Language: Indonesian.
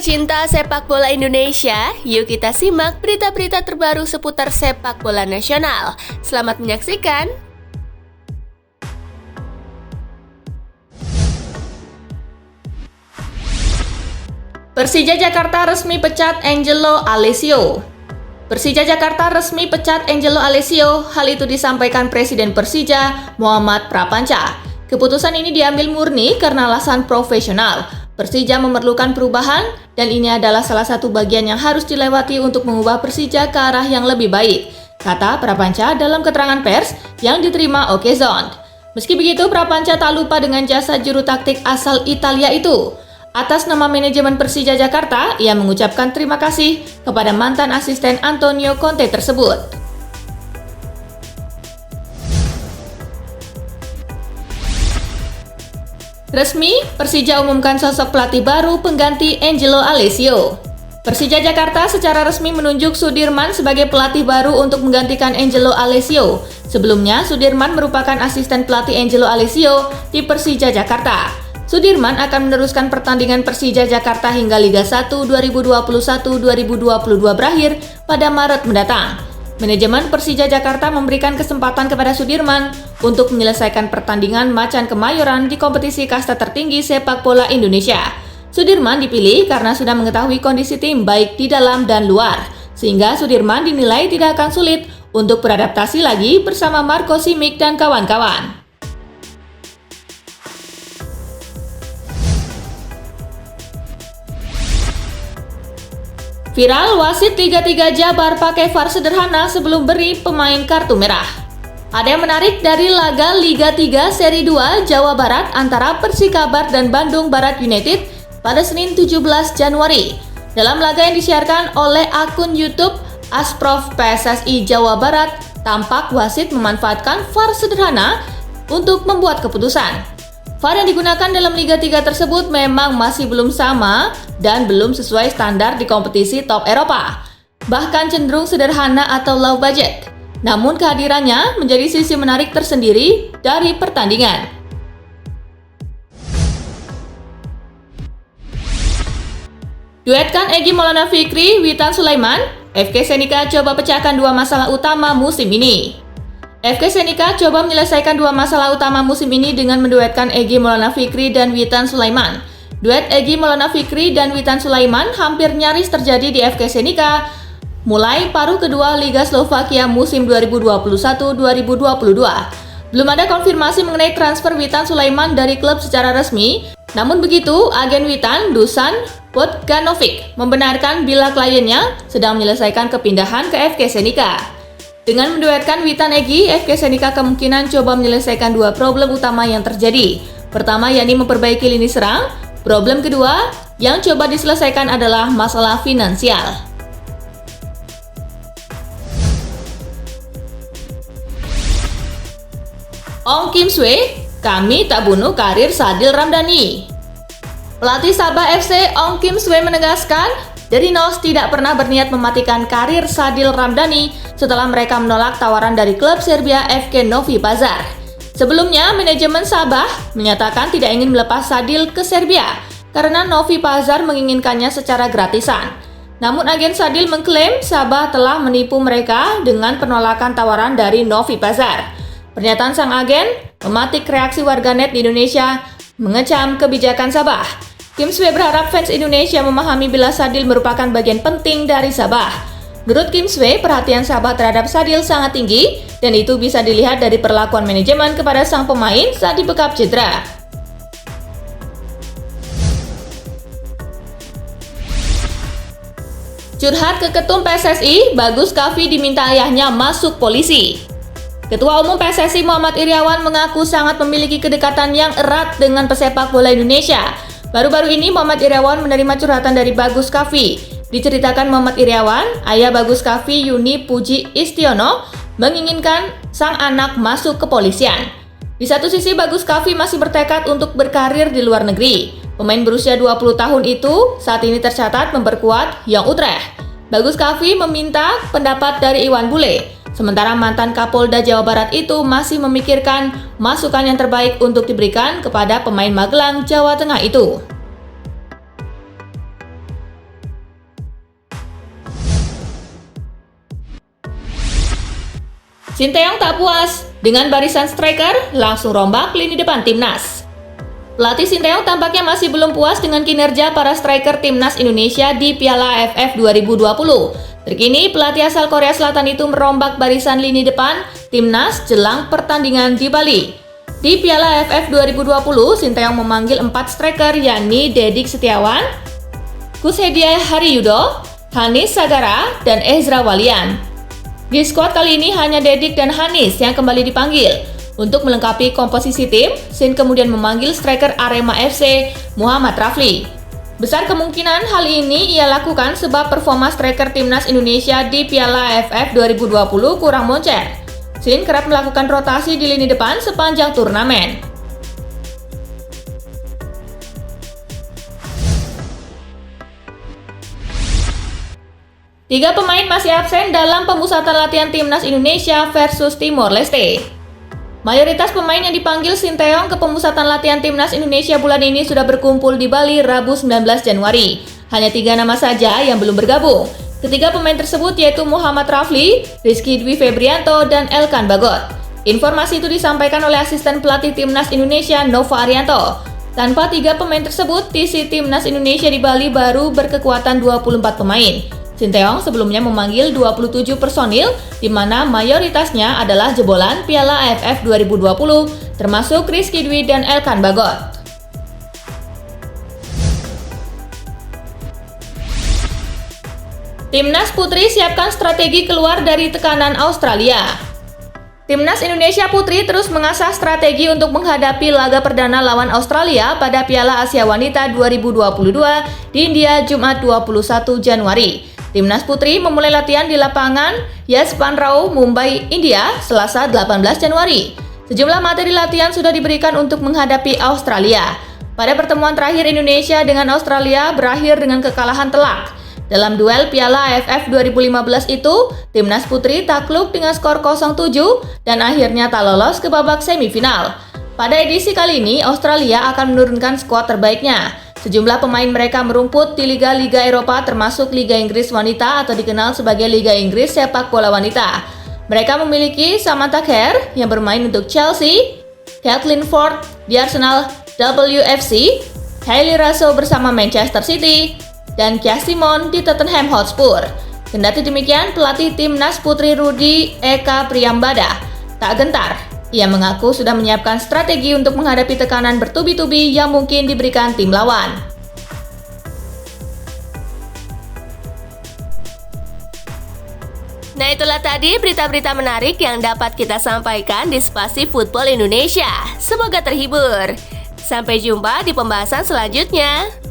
pecinta sepak bola Indonesia, yuk kita simak berita-berita terbaru seputar sepak bola nasional. Selamat menyaksikan. Persija Jakarta resmi pecat Angelo Alessio. Persija Jakarta resmi pecat Angelo Alessio. Hal itu disampaikan Presiden Persija, Muhammad Prapanca. Keputusan ini diambil murni karena alasan profesional. Persija memerlukan perubahan dan ini adalah salah satu bagian yang harus dilewati untuk mengubah Persija ke arah yang lebih baik, kata Prapanca dalam keterangan pers yang diterima Okezone. Meski begitu, Prapanca tak lupa dengan jasa juru taktik asal Italia itu. Atas nama manajemen Persija Jakarta, ia mengucapkan terima kasih kepada mantan asisten Antonio Conte tersebut. Resmi, Persija umumkan sosok pelatih baru pengganti Angelo Alessio. Persija Jakarta secara resmi menunjuk Sudirman sebagai pelatih baru untuk menggantikan Angelo Alessio. Sebelumnya, Sudirman merupakan asisten pelatih Angelo Alessio di Persija Jakarta. Sudirman akan meneruskan pertandingan Persija Jakarta hingga Liga 1 2021-2022 berakhir pada Maret mendatang. Manajemen Persija Jakarta memberikan kesempatan kepada Sudirman untuk menyelesaikan pertandingan Macan Kemayoran di kompetisi kasta tertinggi sepak bola Indonesia. Sudirman dipilih karena sudah mengetahui kondisi tim baik di dalam dan luar, sehingga Sudirman dinilai tidak akan sulit untuk beradaptasi lagi bersama Marco Simic dan kawan-kawan. Viral, wasit Liga 3 Jabar pakai VAR sederhana sebelum beri pemain kartu merah. Ada yang menarik dari laga Liga 3 Seri 2 Jawa Barat antara Persikabar dan Bandung Barat United pada Senin 17 Januari. Dalam laga yang disiarkan oleh akun YouTube Asprof PSSI Jawa Barat, tampak wasit memanfaatkan VAR sederhana untuk membuat keputusan. VAR yang digunakan dalam Liga 3 tersebut memang masih belum sama dan belum sesuai standar di kompetisi top Eropa, bahkan cenderung sederhana atau low budget. Namun kehadirannya menjadi sisi menarik tersendiri dari pertandingan. Duetkan Egy Maulana Fikri, Witan Sulaiman, FK Senika coba pecahkan dua masalah utama musim ini. FK Senika coba menyelesaikan dua masalah utama musim ini dengan menduetkan Egy Maulana Fikri dan Witan Sulaiman. Duet Egy Maulana Fikri dan Witan Sulaiman hampir nyaris terjadi di FK Senika mulai paruh kedua Liga Slovakia musim 2021-2022. Belum ada konfirmasi mengenai transfer Witan Sulaiman dari klub secara resmi, namun begitu, agen Witan, Dusan Bogdanovic, membenarkan bila kliennya sedang menyelesaikan kepindahan ke FK Senika. Dengan menduetkan Witan Egy, FK Senika kemungkinan coba menyelesaikan dua problem utama yang terjadi. Pertama, yakni memperbaiki lini serang. Problem kedua yang coba diselesaikan adalah masalah finansial. Ong Kim Swe, kami tak bunuh karir Sadil Ramdhani. Pelatih Sabah FC Ong Kim Swe menegaskan, Derinos tidak pernah berniat mematikan karir Sadil Ramdhani setelah mereka menolak tawaran dari klub Serbia FK Novi Pazar. Sebelumnya, manajemen Sabah menyatakan tidak ingin melepas Sadil ke Serbia karena Novi Pazar menginginkannya secara gratisan. Namun agen Sadil mengklaim Sabah telah menipu mereka dengan penolakan tawaran dari Novi Pazar. Pernyataan sang agen mematik reaksi warganet di Indonesia mengecam kebijakan Sabah. Kim Swe berharap fans Indonesia memahami bila Sadil merupakan bagian penting dari Sabah. Menurut Kim Swe, perhatian Sabah terhadap Sadil sangat tinggi dan itu bisa dilihat dari perlakuan manajemen kepada sang pemain saat dibekap cedera. Curhat ke Ketum PSSI, Bagus Kavi diminta ayahnya masuk polisi. Ketua Umum PSSI Muhammad Iryawan mengaku sangat memiliki kedekatan yang erat dengan pesepak bola Indonesia. Baru-baru ini Muhammad Iryawan menerima curhatan dari Bagus Kavi. Diceritakan Muhammad Iryawan, ayah Bagus Kavi Yuni Puji Istiono menginginkan sang anak masuk kepolisian. Di satu sisi Bagus Kavi masih bertekad untuk berkarir di luar negeri. Pemain berusia 20 tahun itu saat ini tercatat memperkuat Young Utrecht. Bagus Kavi meminta pendapat dari Iwan Bule. Sementara mantan Kapolda Jawa Barat itu masih memikirkan masukan yang terbaik untuk diberikan kepada pemain Magelang, Jawa Tengah itu. Sinteyong tak puas dengan barisan striker, langsung rombak lini depan timnas. Pelatih Sinteyong tampaknya masih belum puas dengan kinerja para striker timnas Indonesia di Piala AFF 2020. Terkini, pelatih asal Korea Selatan itu merombak barisan lini depan timnas jelang pertandingan di Bali. Di Piala AFF 2020, Sinteyong memanggil 4 striker yakni Dedik Setiawan, Kushedia Hariyudo, Hanis Sagara, dan Ezra Walian. Di skuad kali ini hanya Dedik dan Hanis yang kembali dipanggil. Untuk melengkapi komposisi tim, Sin kemudian memanggil striker Arema FC Muhammad Rafli. Besar kemungkinan hal ini ia lakukan sebab performa striker timnas Indonesia di Piala AFF 2020 kurang moncer. Sin kerap melakukan rotasi di lini depan sepanjang turnamen. Tiga pemain masih absen dalam pemusatan latihan timnas Indonesia versus Timor Leste. Mayoritas pemain yang dipanggil Sinteyong ke pemusatan latihan timnas Indonesia bulan ini sudah berkumpul di Bali Rabu 19 Januari. Hanya 3 nama saja yang belum bergabung. Ketiga pemain tersebut yaitu Muhammad Rafli, Rizky Dwi Febrianto, dan Elkan Bagot. Informasi itu disampaikan oleh asisten pelatih timnas Indonesia Nova Arianto. Tanpa 3 pemain tersebut, TC timnas Indonesia di Bali baru berkekuatan 24 pemain. Sinteyong sebelumnya memanggil 27 personil, di mana mayoritasnya adalah jebolan Piala AFF 2020, termasuk Rizky Dwi dan Elkan Bagot. Timnas Putri siapkan strategi keluar dari tekanan Australia. Timnas Indonesia Putri terus mengasah strategi untuk menghadapi laga perdana lawan Australia pada Piala Asia Wanita 2022 di India Jumat 21 Januari. Timnas Putri memulai latihan di lapangan Yashpan Rao, Mumbai, India, Selasa 18 Januari. Sejumlah materi latihan sudah diberikan untuk menghadapi Australia. Pada pertemuan terakhir Indonesia dengan Australia berakhir dengan kekalahan telak. Dalam duel Piala AFF 2015 itu, Timnas Putri takluk dengan skor 0-7 dan akhirnya tak lolos ke babak semifinal. Pada edisi kali ini, Australia akan menurunkan skuad terbaiknya. Sejumlah pemain mereka merumput di liga-liga Eropa termasuk Liga Inggris Wanita atau dikenal sebagai Liga Inggris Sepak Bola Wanita. Mereka memiliki Samantha Kerr yang bermain untuk Chelsea, Caitlin Ford di Arsenal WFC, Hayley Raso bersama Manchester City, dan Kia Simon di Tottenham Hotspur. Kendati demikian, pelatih timnas Putri Rudi Eka Priyambada tak gentar. Ia mengaku sudah menyiapkan strategi untuk menghadapi tekanan bertubi-tubi yang mungkin diberikan tim lawan. Nah, itulah tadi berita-berita menarik yang dapat kita sampaikan di Spasi Football Indonesia. Semoga terhibur. Sampai jumpa di pembahasan selanjutnya.